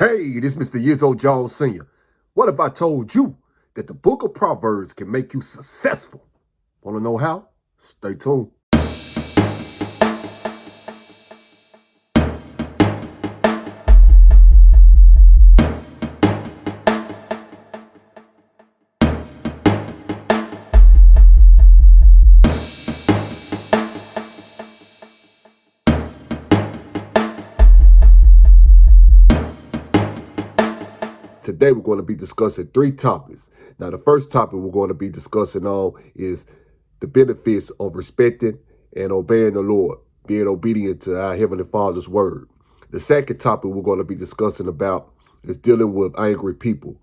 Hey, this is Mr. YIZO Jones Sr. What if I told you that the book of Proverbs can make you successful? Want to know how? Stay tuned. Today we're going to be discussing three topics. Now, the first topic we're going to be discussing on is the benefits of respecting and obeying the Lord, being obedient to our Heavenly Father's word. The second topic we're going to be discussing about is dealing with angry people.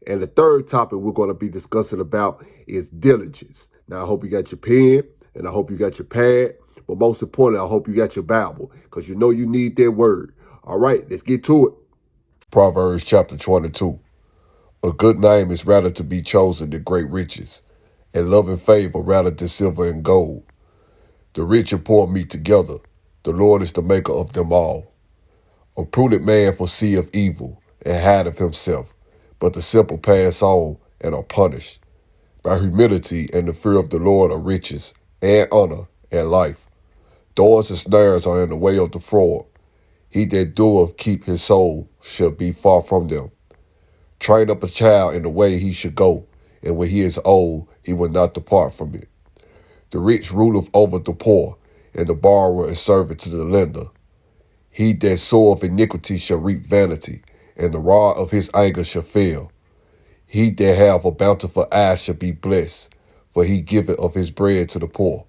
And the third topic we're going to be discussing about is diligence. Now, I hope you got your pen and I hope you got your pad. But most importantly, I hope you got your Bible because you know you need that word. All right, let's get to it. Proverbs chapter 22. A good name is rather to be chosen than great riches, and love and favor rather than silver and gold. The rich and poor meet together. The Lord is the maker of them all. A prudent man foreseeth evil, and hideth himself, but the simple pass on and are punished. By humility and the fear of the Lord are riches, and honor, and life. Thorns and snares are in the way of the fraud. He that doeth keep his soul shall be far from them. Train up a child in the way he should go, and when he is old, he will not depart from it. The rich ruleth over the poor, and the borrower is servant to the lender. He that soweth iniquity shall reap vanity, and the rod of his anger shall fail. He that hath a bountiful eye shall be blessed, for he giveth of his bread to the poor.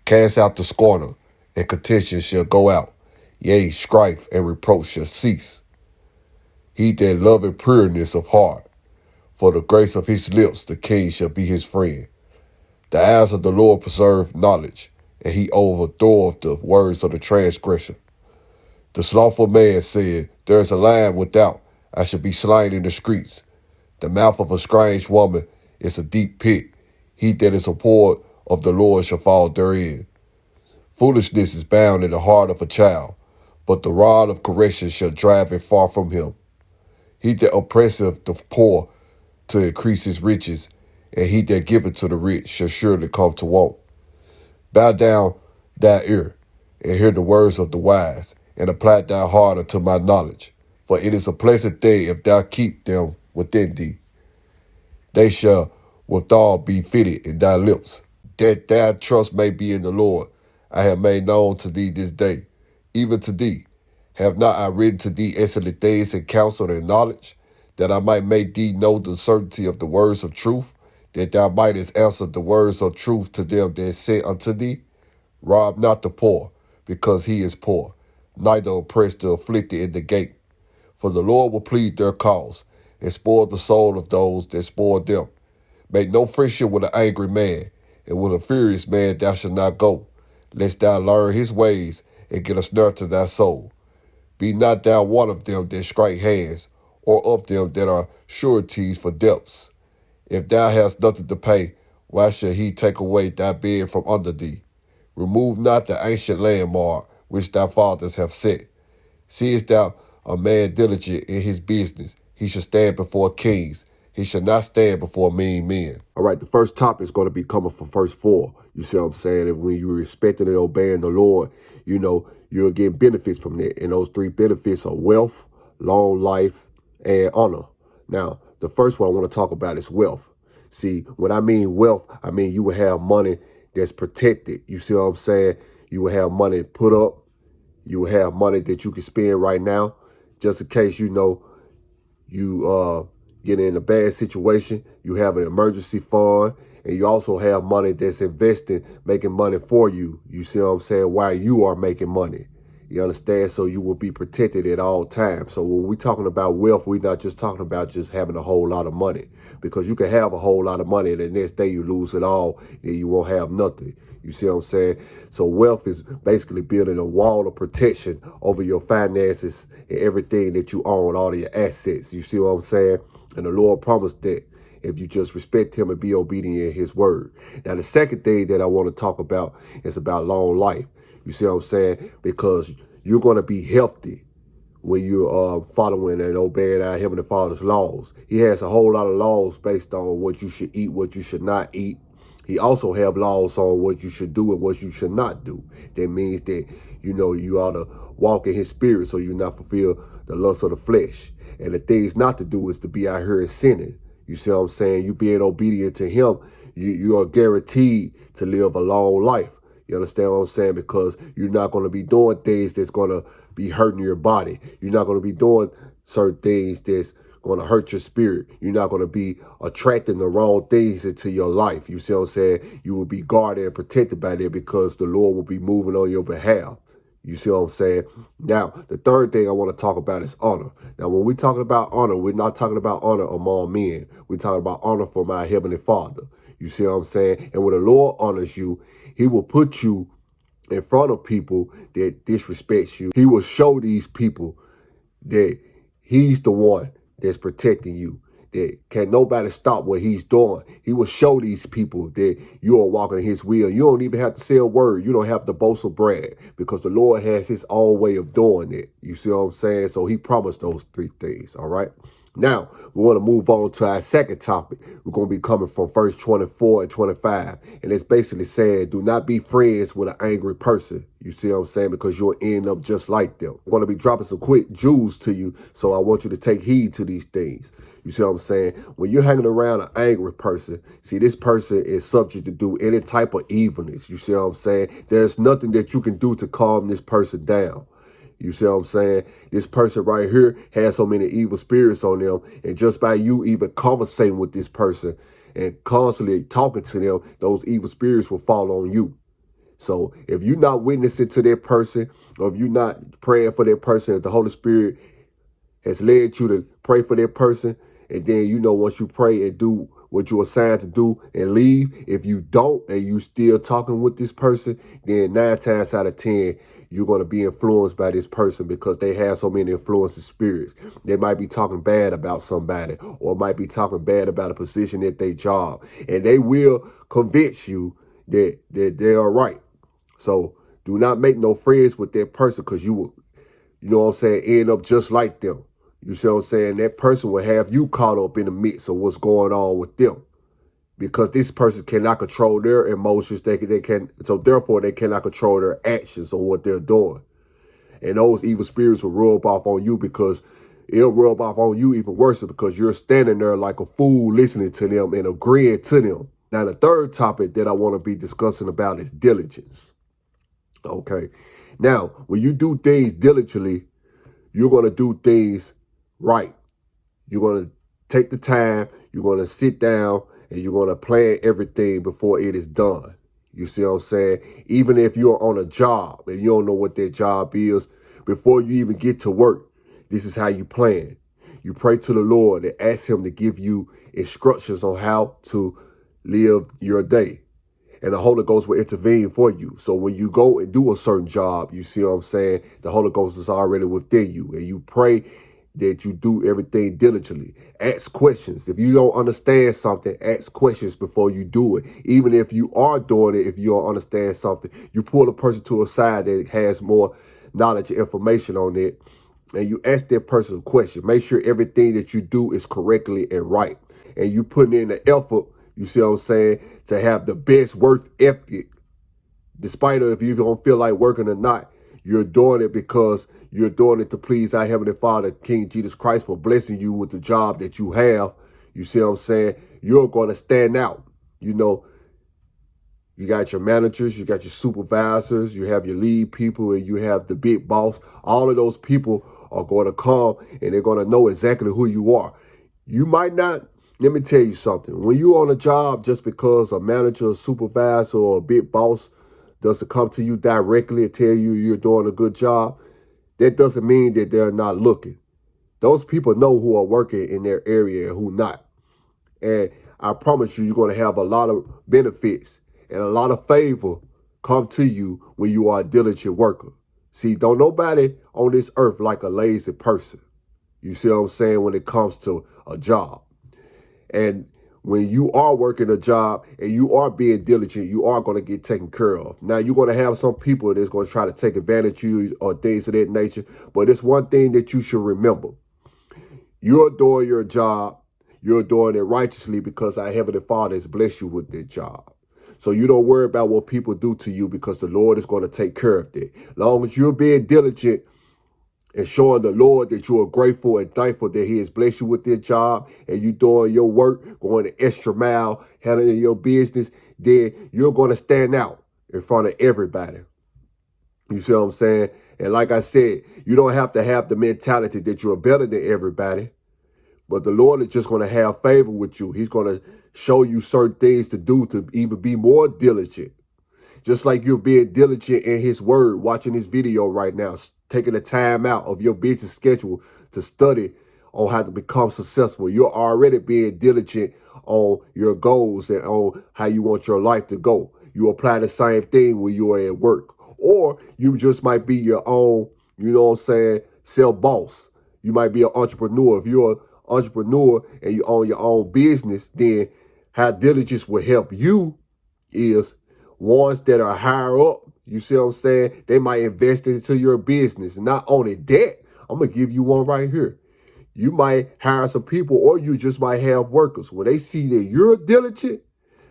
Cast out the scorner, and contention shall go out. Yea, strife and reproach shall cease. He that loveth pureness of heart, for the grace of his lips the king shall be his friend. The eyes of the Lord preserve knowledge, and he overthroweth the words of the transgressor. The slothful man said, There is a lion without, I shall be slain in the streets. The mouth of a strange woman is a deep pit. He that is abhorred of the Lord shall fall therein. Foolishness is bound in the heart of a child, but the rod of correction shall drive it far from him. He that oppresseth the poor to increase his riches, and he that giveth to the rich shall surely come to want. Bow down thy ear, and hear the words of the wise, and apply thy heart unto my knowledge. For it is a pleasant thing if thou keep them within thee. They shall withal be fitted in thy lips. That thy trust may be in the Lord, I have made known to thee this day, even to thee. Have not I written to thee excellent things in counsel and knowledge, that I might make thee know the certainty of the words of truth, that thou mightest answer the words of truth to them that sent unto thee? Rob not the poor, because he is poor, neither oppress the afflicted in the gate. For the Lord will plead their cause, and spoil the soul of those that spoil them. Make no friendship with an angry man, and with a furious man thou shalt not go, lest thou learn his ways, and get a snare to thy soul. Be not thou one of them that strike hands, or of them that are sureties for debts. If thou hast nothing to pay, why should he take away thy bed from under thee? Remove not the ancient landmark which thy fathers have set. Seest thou a man diligent in his business, he shall stand before kings. He shall not stand before mean men. All right, the first topic is going to be coming from verse 4. You see what I'm saying? And when you're respecting and obeying the Lord, you know, you're getting benefits from that. And those three benefits are wealth, long life, and honor. Now, the first one I want to talk about is wealth. See, when I mean wealth, I mean you will have money that's protected. You see what I'm saying? You will have money put up. You will have money that you can spend right now, just in case, you know, you get in a bad situation. You have an emergency fund, and you also have money that's invested, making money for you. You see what I'm saying? While you are making money. You understand? So you will be protected at all times. So when we're talking about wealth, we're not just talking about just having a whole lot of money, because you can have a whole lot of money and the next day you lose it all and you won't have nothing. You see what I'm saying? So wealth is basically building a wall of protection over your finances and everything that you own, all of your assets. You see what I'm saying? And the Lord promised that if you just respect him and be obedient in his word. Now, the second thing that I want to talk about is about long life. You see what I'm saying? Because you're going to be healthy when you're following and obeying our Heavenly Father's laws. He has a whole lot of laws based on what you should eat, what you should not eat. He also have laws on what you should do and what you should not do. That means that, you ought to walk in his spirit so you not fulfill the lust of the flesh. And the things not to do is to be out here and sinning. You see what I'm saying? You being obedient to him, you are guaranteed to live a long life. You understand what I'm saying? Because you're not going to be doing things that's going to be hurting your body. You're not going to be doing certain things that's going to hurt your spirit. You're not going to be attracting the wrong things into your life. You see what I'm saying? You will be guarded and protected by that because the Lord will be moving on your behalf. You see what I'm saying? Now, the third thing I want to talk about is honor. Now, when we're talking about honor, we're not talking about honor among men. We're talking about honor from our Heavenly Father. You see what I'm saying? And when the Lord honors you, he will put you in front of people that disrespect you. He will show these people that he's the one that's protecting you, that can nobody stop what he's doing. He will show these people that you are walking in his will. You don't even have to say a word. You don't have to boast or brag because the Lord has his own way of doing it. You see what I'm saying? So he promised those three things, all right? Now, we want to move on to our second topic. We're going to be coming from verse 24 and 25. And it's basically saying, do not be friends with an angry person. You see what I'm saying? Because you'll end up just like them. I'm going to be dropping some quick jewels to you. So I want you to take heed to these things. You see what I'm saying? When you're hanging around an angry person, see, this person is subject to do any type of evilness. You see what I'm saying? There's nothing that you can do to calm this person down. You see what I'm saying? This person right here has so many evil spirits on them. And just by you even conversating with this person and constantly talking to them, those evil spirits will fall on you. So if you're not witnessing to that person, or if you're not praying for that person, if the Holy Spirit has led you to pray for that person, and then, once you pray and do what you're assigned to do and leave, if you don't and you still talking with this person, then 9 times out of 10, you're going to be influenced by this person because they have so many influencing spirits. They might be talking bad about somebody or might be talking bad about a position at their job. And they will convince you that they are right. So do not make no friends with that person because you will, end up just like them. You see what I'm saying? That person will have you caught up in the mix of what's going on with them. Because this person cannot control their emotions, so therefore they cannot control their actions or what they're doing. And those evil spirits will rub off on you because it'll rub off on you even worse because you're standing there like a fool listening to them and agreeing to them. Now, the third topic that I want to be discussing about is diligence. Okay. Now, when you do things diligently, you're going to do things right. You're going to take the time, you're going to sit down, and you're going to plan everything before it is done. You see what I'm saying? Even if you're on a job and you don't know what that job is, before you even get to work, this is how you plan. You pray to the Lord and ask him to give you instructions on how to live your day. And the Holy Ghost will intervene for you. So when you go and do a certain job, you see what I'm saying? The Holy Ghost is already within you. And you pray that you do everything diligently. Ask questions. If you don't understand something, ask questions before you do it. Even if you are doing it, if you don't understand something, you pull a person to a side that has more knowledge and information on it, and you ask that person a question. Make sure everything that you do is correctly and right. And you putting in the effort, you see what I'm saying, to have the best work ethic. Despite of if you don't feel like working or not, you're doing it because you're doing it to please our Heavenly Father, King Jesus Christ, for blessing you with the job that you have. You see what I'm saying? You're going to stand out. You got your managers, you got your supervisors, you have your lead people, and you have the big boss. All of those people are going to come and they're going to know exactly who you are. You might not. Let me tell you something. When you're on a job, just because a manager, a supervisor, or a big boss doesn't come to you directly and tell you you're doing a good job, that doesn't mean that they're not looking. Those people know who are working in their area and who not. And I promise you, you're going to have a lot of benefits and a lot of favor come to you when you are a diligent worker. See, don't nobody on this earth like a lazy person. You see what I'm saying when it comes to a job. And when you are working a job and you are being diligent, you are going to get taken care of. Now, you're going to have some people that's going to try to take advantage of you or things of that nature. But it's one thing that you should remember. You're doing your job. You're doing it righteously because our Heavenly Father has blessed you with that job. So you don't worry about what people do to you because the Lord is going to take care of that. As long as you're being diligent and showing the Lord that you are grateful and thankful that He has blessed you with this job and you doing your work, going the extra mile, handling your business, then you're going to stand out in front of everybody. You see what I'm saying? And like I said, you don't have to have the mentality that you're better than everybody, but the Lord is just going to have favor with you. He's going to show you certain things to do to even be more diligent. Just like you're being diligent in His word, watching this video right now, taking the time out of your busy schedule to study on how to become successful. You're already being diligent on your goals and on how you want your life to go. You apply the same thing when you are at work. Or you just might be your own, you know what I'm saying, self-boss. You might be an entrepreneur. If you're an entrepreneur and you own your own business, then how diligence will help you is ones that are higher up, you see what I'm saying? They might invest into your business. And not only that, I'm going to give you one right here. You might hire some people or you just might have workers. When they see that you're diligent,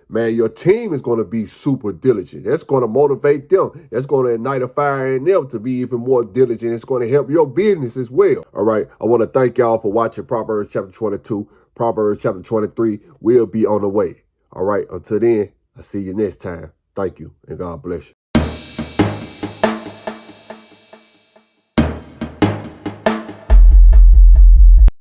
man, your team is going to be super diligent. That's going to motivate them. That's going to ignite a fire in them to be even more diligent. It's going to help your business as well. All right. I want to thank y'all for watching Proverbs chapter 22. Proverbs chapter 23 will be on the way. All right. Until then, I'll see you next time. Thank you, and God bless you.